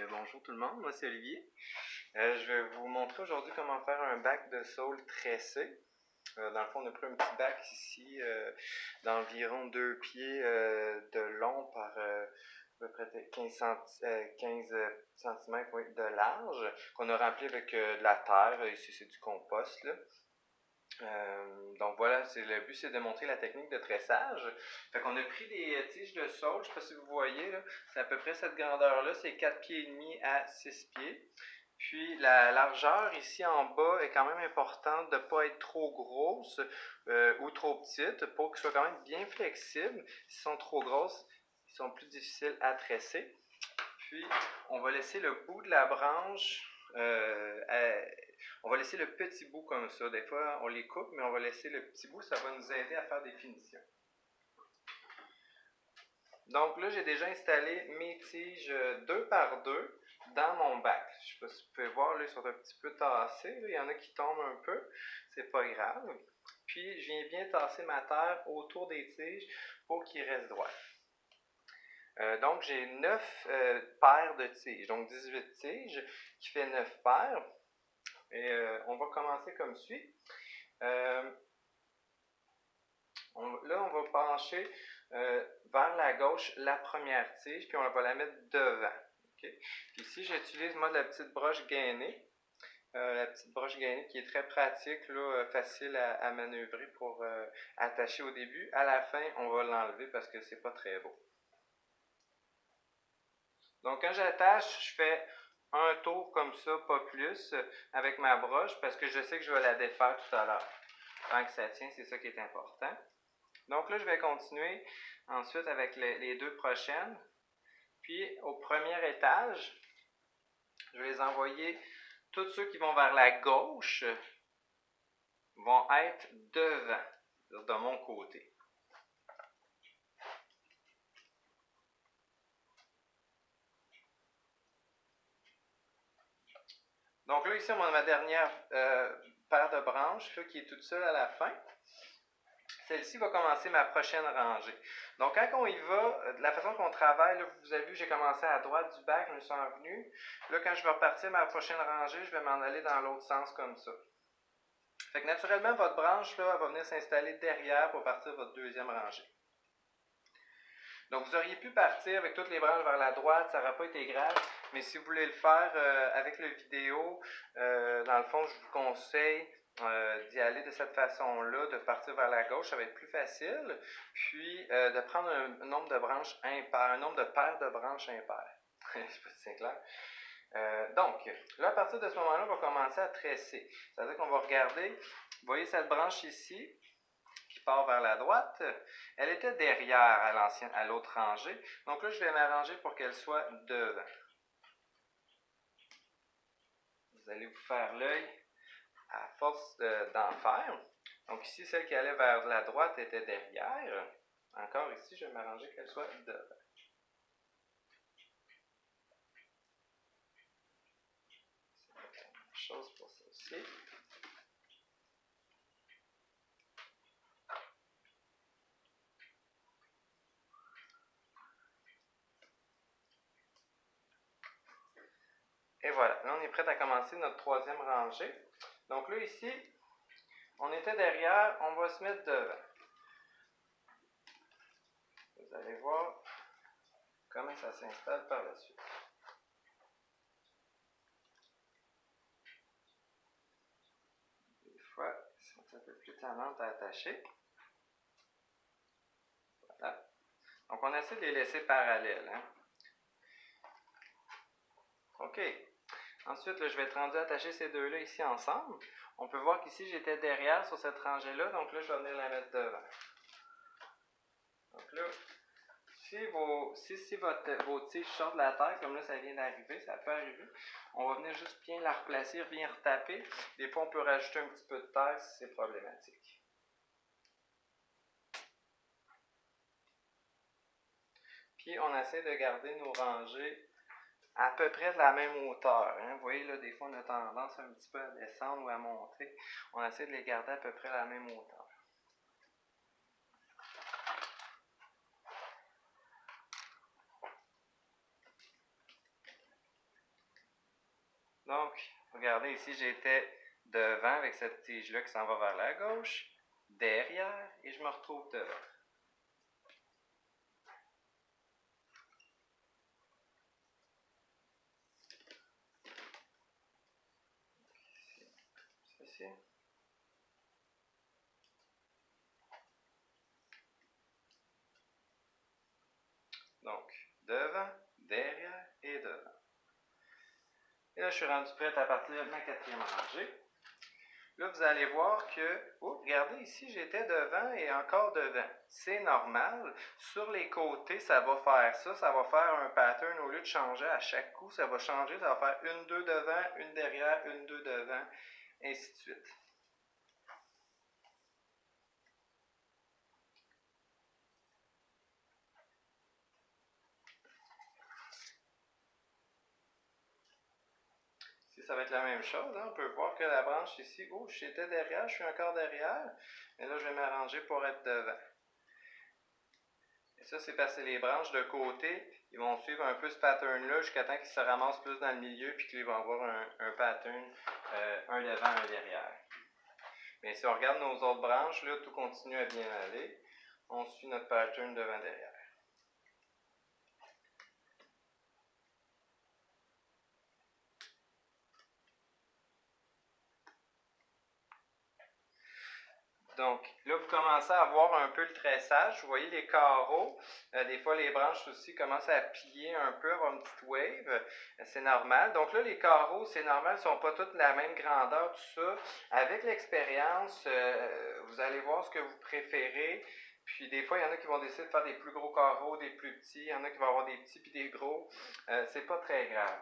Bonjour tout le monde, moi c'est Olivier. Je vais vous montrer aujourd'hui comment faire un bac de saule tressé. Dans le fond, on a pris un petit bac ici d'environ 2 pieds de long par à peu près 15 cm de large, qu'on a rempli avec de la terre. Ici c'est du compost là. Donc voilà, le but c'est de montrer la technique de tressage. Fait qu'on a pris des tiges de saule, je sais pas si vous voyez là, c'est à peu près cette grandeur-là, c'est 4 pieds et demi à 6 pieds. Puis la largeur ici en bas est quand même importante de ne pas être trop grosse ou trop petite pour qu'ils soient quand même bien flexibles. S'ils sont trop grosses, ils sont plus difficiles à tresser. Puis on va laisser le bout de la branche on va laisser le petit bout comme ça. Des fois, on les coupe, mais on va laisser le petit bout. Ça va nous aider à faire des finitions. Donc là, j'ai déjà installé mes tiges 2 par 2 dans mon bac. Je ne sais pas si vous pouvez voir, là, ils sont un petit peu tassés. Là. Il y en a qui tombent un peu. C'est pas grave. Puis, je viens bien tasser ma terre autour des tiges pour qu'ils restent droits. Donc, j'ai 9 paires de tiges. Donc, 18 tiges qui fait 9 paires. Et on va commencer comme suit. Là, on va pencher vers la gauche la première tige, puis on va la mettre devant. Okay? Puis ici, j'utilise moi de la petite broche gainée. La petite broche gainée qui est très pratique, là, facile à manœuvrer pour attacher au début. À la fin, on va l'enlever parce que c'est pas très beau. Donc quand j'attache, je fais un tour comme ça, pas plus, avec ma broche parce que je sais que je vais la défaire tout à l'heure. Tant que ça tient, c'est ça qui est important. Donc là, je vais continuer ensuite avec les deux prochaines. Puis au premier étage, je vais les envoyer, tous ceux qui vont vers la gauche vont être devant, de mon côté. Donc là, ici, on a ma dernière paire de branches là, qui est toute seule à la fin. Celle-ci va commencer ma prochaine rangée. Donc, quand on y va, de la façon qu'on travaille, là, vous avez vu, j'ai commencé à droite du bac, je me suis envenu. Là, quand je vais repartir ma prochaine rangée, je vais m'en aller dans l'autre sens comme ça. Fait que naturellement, votre branche, là, elle va venir s'installer derrière pour partir votre deuxième rangée. Donc, vous auriez pu partir avec toutes les branches vers la droite, ça n'aurait pas été grave. Mais si vous voulez le faire avec le vidéo, dans le fond, je vous conseille d'y aller de cette façon-là, de partir vers la gauche, ça va être plus facile. Puis, de prendre un nombre de branches impair, un nombre de paires de branches impaires. Je ne sais pas si c'est clair. Donc, là, à partir de ce moment-là, on va commencer à tresser. C'est-à-dire qu'on va regarder, vous voyez cette branche ici, qui part vers la droite, elle était derrière à l'autre rangée. Donc là, je vais m'arranger pour qu'elle soit devant. Vous allez vous faire l'œil à force d'en faire. Donc ici, celle qui allait vers la droite était derrière. Encore ici, je vais m'arranger qu'elle soit devant. C'est la même chose pour celle-ci. Et voilà, là on est prêt à commencer notre troisième rangée. Donc là ici, on était derrière, on va se mettre devant. Vous allez voir comment ça s'installe par la suite. Des fois, elles sont un peu plus tannantes à attacher. Voilà. Donc on essaie de les laisser parallèles. Hein? OK. Ensuite, là, je vais être rendu à attacher ces deux-là ici ensemble. On peut voir qu'ici, j'étais derrière sur cette rangée-là. Donc là, je vais venir la mettre devant. Donc là, si vos tiges sortent de la terre, comme là, ça vient d'arriver, ça peut arriver, on va venir juste bien la replacer, bien retaper. Des fois, on peut rajouter un petit peu de terre si c'est problématique. Puis, on essaie de garder nos rangées à peu près de la même hauteur. Hein. Vous voyez, là, des fois, on a tendance un petit peu à descendre ou à monter. On essaie de les garder à peu près à la même hauteur. Donc, regardez ici, j'étais devant avec cette tige-là qui s'en va vers la gauche, derrière, et je me retrouve devant. Ceci. Donc, devant, derrière et devant. Et là, je suis rendu prêt à partir de ma quatrième rangée. Là, vous allez voir que, oh, regardez ici, j'étais devant et encore devant. C'est normal. Sur les côtés, ça va faire ça. Ça va faire un pattern. Au lieu de changer à chaque coup, ça va changer. Ça va faire une, deux devant, une derrière, une, deux devant, ainsi de suite. Ici, ça va être la même chose. Hein. On peut voir que la branche ici, oh, j'étais derrière, je suis encore derrière. Mais là, je vais m'arranger pour être devant. Et ça, c'est parce que les branches de côté, ils vont suivre un peu ce pattern-là jusqu'à temps qu'ils se ramassent plus dans le milieu puis qu'ils vont avoir un pattern, un devant, un derrière. Mais si on regarde nos autres branches, là, tout continue à bien aller. On suit notre pattern devant-derrière. Donc, là, vous commencez à voir un peu le tressage. Vous voyez les carreaux. Des fois, les branches aussi commencent à plier un peu, avoir une petite wave. C'est normal. Donc là, les carreaux, c'est normal, ils ne sont pas tous de la même grandeur, tout ça. Avec l'expérience, vous allez voir ce que vous préférez. Puis des fois, il y en a qui vont décider de faire des plus gros carreaux, des plus petits. Il y en a qui vont avoir des petits puis des gros. C'est pas très grave.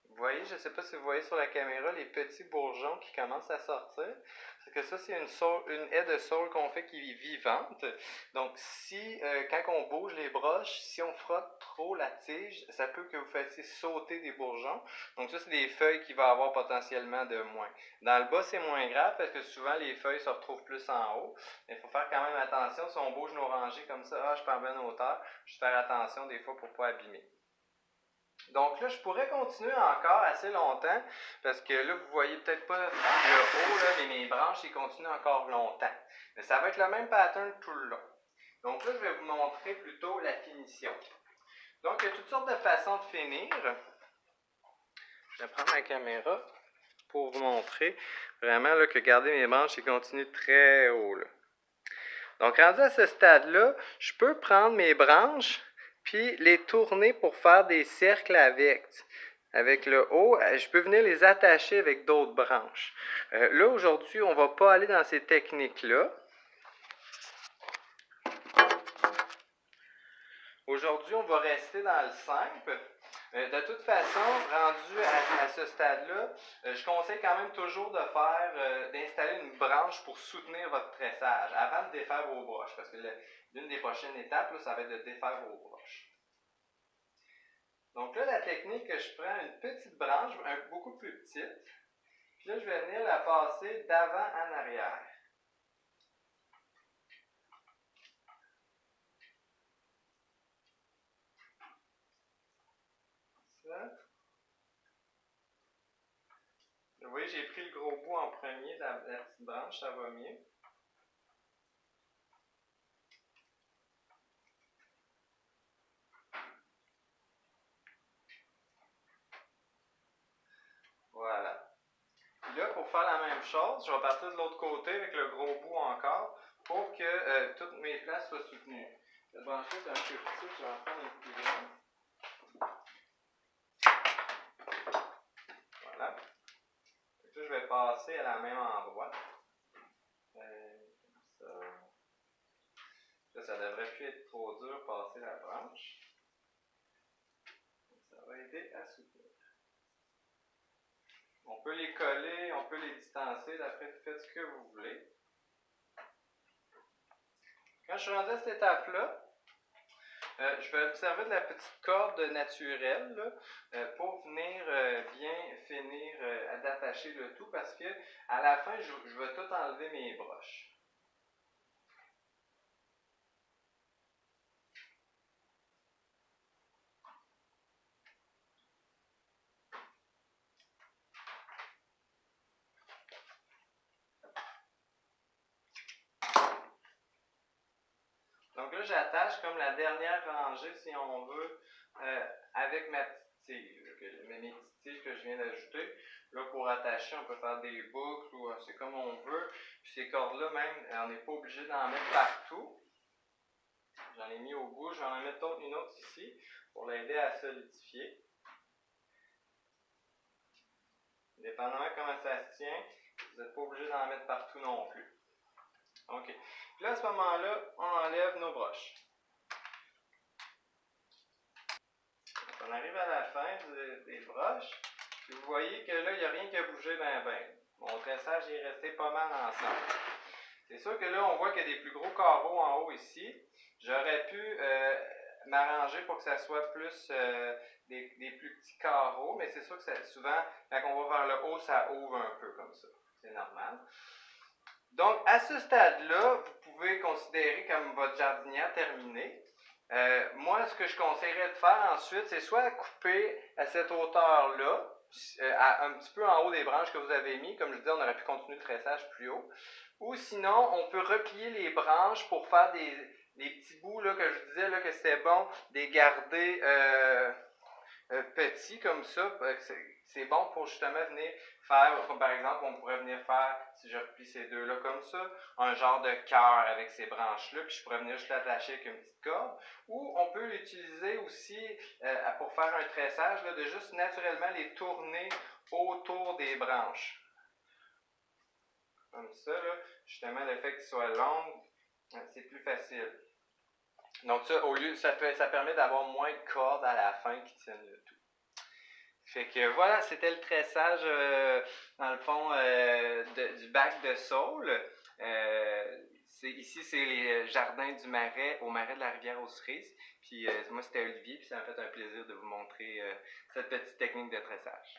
Vous voyez, je ne sais pas si vous voyez sur la caméra les petits bourgeons qui commencent à sortir. C'est que ça, c'est une haie de saule qu'on fait qui est vivante. Donc, si, quand on bouge les broches, si on frotte trop la tige, ça peut que vous fassiez sauter des bourgeons. Donc, ça, c'est des feuilles qu'il va avoir potentiellement de moins. Dans le bas, c'est moins grave parce que souvent, les feuilles se retrouvent plus en haut. Mais il faut faire quand même attention. Si on bouge nos rangées comme ça, je suis pas en bonne hauteur, juste faire attention des fois pour ne pas abîmer. Donc là, je pourrais continuer encore assez longtemps, parce que là, vous voyez peut-être pas le haut, là, mais mes branches, ils continuent encore longtemps. Mais ça va être le même pattern tout le long. Donc là, je vais vous montrer plutôt la finition. Donc, il y a toutes sortes de façons de finir. Je vais prendre ma caméra pour vous montrer vraiment là, que garder mes branches, ils continuent très haut. Là. Donc, rendu à ce stade-là, je peux prendre mes branches puis les tourner pour faire des cercles avec le haut. Je peux venir les attacher avec d'autres branches. Là, aujourd'hui, on ne va pas aller dans ces techniques-là. Aujourd'hui, on va rester dans le simple. De toute façon, rendu à ce stade-là, je conseille quand même toujours d'installer une branche pour soutenir votre tressage avant de défaire vos broches. Parce que l'une des prochaines étapes, là, ça va être de défaire vos broches. Donc là, la technique, je prends une petite branche, beaucoup plus petite. Puis là, je vais venir la passer d'avant en arrière. Ça. Vous voyez, j'ai pris le gros bout en premier de la petite branche, ça va mieux. Voilà. Puis là, pour faire la même chose, je vais partir de l'autre côté avec le gros bout encore pour que toutes mes places soient soutenues. Cette branche-là est un peu petite, je vais en prendre une plus grande. Voilà. Donc là, je vais passer à la même endroit. Comme ça. Là, ça devrait plus être trop dur passer la branche. Ça va aider à soutenir. On peut les coller, on peut les distancer, après faites ce que vous voulez. Quand je suis rendu à cette étape-là, je vais observer de la petite corde naturelle là, pour venir bien finir d'attacher le tout parce que à la fin, je vais tout enlever mes broches. Donc là, j'attache comme la dernière rangée, si on veut, avec ma petite tige, mes petites tiges que je viens d'ajouter. Là, pour attacher, on peut faire des boucles ou c'est comme on veut. Puis ces cordes-là, même, on n'est pas obligé d'en mettre partout. J'en ai mis au bout, je vais en mettre une autre ici pour l'aider à solidifier. Dépendamment de comment ça se tient, vous n'êtes pas obligé d'en mettre partout non plus. OK. Puis là, à ce moment-là, on enlève nos broches. Donc, on arrive à la fin des broches. Puis vous voyez que là, il n'y a rien qui a bougé ben. Mon tressage est resté pas mal ensemble. C'est sûr que là, on voit qu'il y a des plus gros carreaux en haut ici. J'aurais pu m'arranger pour que ça soit plus des plus petits carreaux, mais c'est sûr que souvent, quand on va vers le haut, ça ouvre un peu comme ça. C'est normal. Donc, à ce stade-là, vous pouvez considérer comme votre jardinière terminée. Moi, ce que je conseillerais de faire ensuite, c'est soit couper à cette hauteur-là, un petit peu en haut des branches que vous avez mis. Comme je disais, on aurait pu continuer le tressage plus haut. Ou sinon, on peut replier les branches pour faire des petits bouts là, que je disais là, que c'était bon de les garder petits comme ça. C'est bon pour justement venir faire, comme par exemple, on pourrait venir faire, si je replie ces deux-là comme ça, un genre de cœur avec ces branches-là, puis je pourrais venir juste l'attacher avec une petite corde. Ou on peut l'utiliser aussi pour faire un tressage, là, de juste naturellement les tourner autour des branches. Comme ça, là, justement, le fait qu'ils soient longues, c'est plus facile. Donc ça, au lieu, ça permet d'avoir moins de cordes à la fin qui tiennent le tout. Fait que voilà, c'était le tressage, dans le fond, du bac de saule. Ici, c'est les jardins du Marais, au Marais de la Rivière aux Cerises. Puis moi, c'était Olivier, puis ça m'a fait un plaisir de vous montrer cette petite technique de tressage.